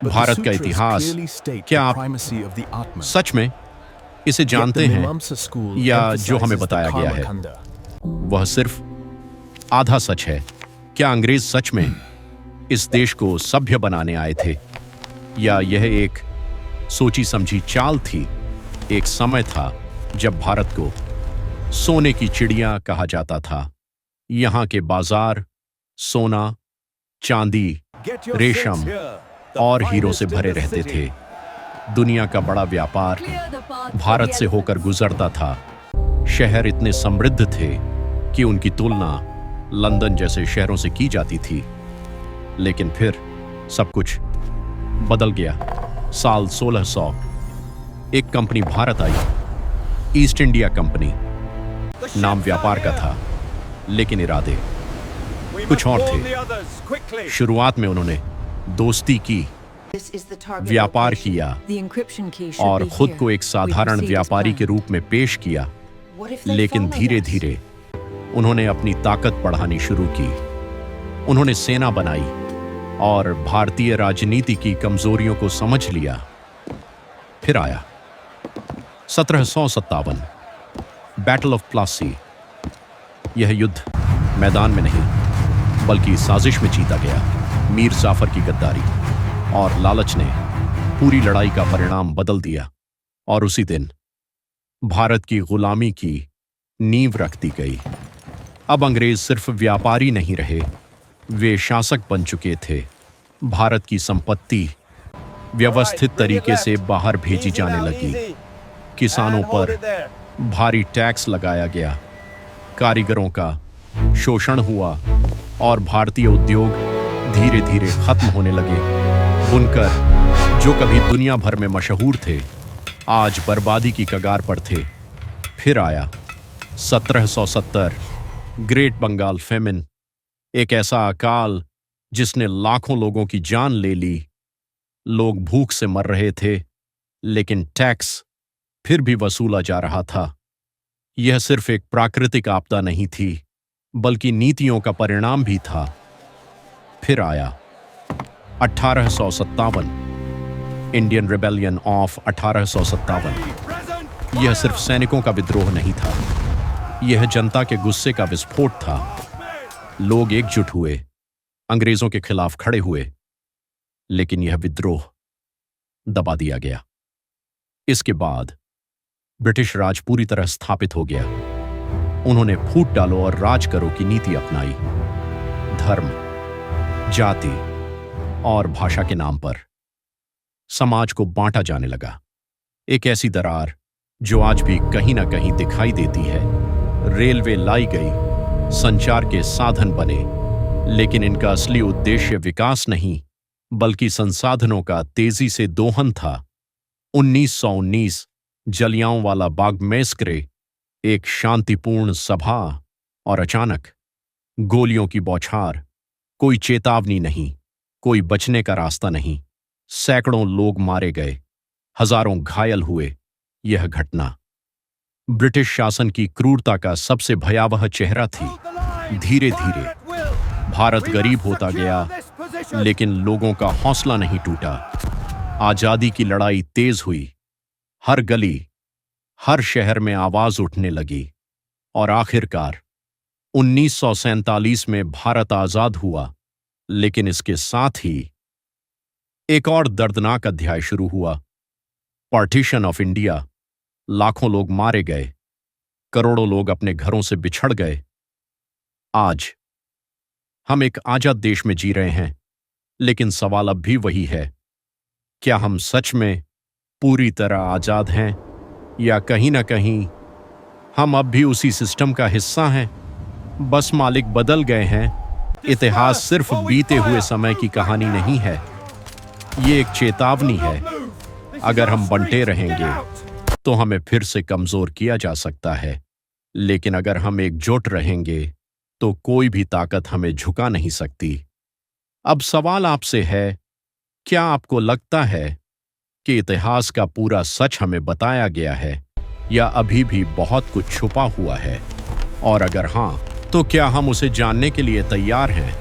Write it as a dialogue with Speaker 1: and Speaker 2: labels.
Speaker 1: भारत का इतिहास, क्या आप सच में इसे जानते हैं या जो हमें बताया गया है वह सिर्फ आधा सच है? क्या अंग्रेज सच में इस देश को सभ्य बनाने आए थे या यह एक सोची समझी चाल थी? एक समय था जब भारत को सोने की चिड़िया कहा जाता था। यहां के बाजार सोना, चांदी, रेशम और हीरो से भरे रहते थे। दुनिया का बड़ा व्यापार भारत से होकर गुजरता था। शहर इतने समृद्ध थे कि उनकी तुलना लंदन जैसे शहरों से की जाती थी। लेकिन फिर सब कुछ बदल गया। साल 1600 एक कंपनी भारत आई, ईस्ट इंडिया कंपनी। नाम व्यापार का था, लेकिन इरादे कुछ और थे। शुरुआत में उन्होंने दोस्ती की, व्यापार किया और खुद को एक साधारण व्यापारी के रूप में पेश किया। लेकिन धीरे धीरे उन्होंने अपनी ताकत बढ़ानी शुरू की। उन्होंने सेना बनाई और भारतीय राजनीति की कमजोरियों को समझ लिया। फिर आया 1757 बैटल ऑफ प्लासी। यह युद्ध मैदान में नहीं बल्कि साजिश में जीता गया। मीर जाफर की गद्दारी और लालच ने पूरी लड़ाई का परिणाम बदल दिया और उसी दिन भारत की गुलामी की नींव रख दी गई। अब अंग्रेज सिर्फ व्यापारी नहीं रहे, वे शासक बन चुके थे। भारत की संपत्ति व्यवस्थित तरीके से बाहर भेजी जाने लगी। किसानों पर भारी टैक्स लगाया गया, कारीगरों का शोषण हुआ और भारतीय उद्योग धीरे धीरे खत्म होने लगे। बुनकर जो कभी दुनिया भर में मशहूर थे, आज बर्बादी की कगार पर थे। फिर आया 1770 ग्रेट बंगाल फेमिन, एक ऐसा अकाल जिसने लाखों लोगों की जान ले ली। लोग भूख से मर रहे थे, लेकिन टैक्स फिर भी वसूला जा रहा था। यह सिर्फ एक प्राकृतिक आपदा नहीं थी, बल्कि नीतियों का परिणाम भी था। फिर आया 1857 इंडियन रिबेलियन ऑफ 1857। यह सिर्फ सैनिकों का विद्रोह नहीं था, यह जनता के गुस्से का विस्फोट था। लोग एकजुट हुए, अंग्रेजों के खिलाफ खड़े हुए, लेकिन यह विद्रोह दबा दिया गया। इसके बाद ब्रिटिश राज पूरी तरह स्थापित हो गया। उन्होंने फूट डालो और राज करो की नीति अपनाई। धर्म, जाति और भाषा के नाम पर समाज को बांटा जाने लगा। एक ऐसी दरार जो आज भी कहीं ना कहीं दिखाई देती है। रेलवे लाई गई, संचार के साधन बने, लेकिन इनका असली उद्देश्य विकास नहीं बल्कि संसाधनों का तेजी से दोहन था। 1919 जलियांवाला बाग मैस्करे, एक शांतिपूर्ण सभा और अचानक गोलियों की बौछार। कोई चेतावनी नहीं, कोई बचने का रास्ता नहीं। सैकड़ों लोग मारे गए, हजारों घायल हुए। यह घटना ब्रिटिश शासन की क्रूरता का सबसे भयावह चेहरा थी। धीरे धीरे भारत गरीब होता गया, लेकिन लोगों का हौसला नहीं टूटा। आजादी की लड़ाई तेज हुई। हर गली, हर शहर में आवाज उठने लगी और आखिरकार 1947 में भारत आजाद हुआ। लेकिन इसके साथ ही एक और दर्दनाक अध्याय शुरू हुआ, पार्टीशन ऑफ इंडिया। लाखों लोग मारे गए, करोड़ों लोग अपने घरों से बिछड़ गए। आज हम एक आजाद देश में जी रहे हैं, लेकिन सवाल अब भी वही है, क्या हम सच में पूरी तरह आजाद हैं या कहीं ना कहीं हम अब भी उसी सिस्टम का हिस्सा हैं? बस मालिक बदल गए हैं। इतिहास सिर्फ बीते हुए समय की कहानी नहीं है, ये एक चेतावनी है। अगर हम बंटे रहेंगे तो हमें फिर से कमजोर किया जा सकता है, लेकिन अगर हम एकजुट रहेंगे तो कोई भी ताकत हमें झुका नहीं सकती। अब सवाल आपसे है, क्या आपको लगता है कि इतिहास का पूरा सच हमें बताया गया है या अभी भी बहुत कुछ छुपा हुआ है? और अगर हां, तो क्या हम उसे जानने के लिए तैयार हैं?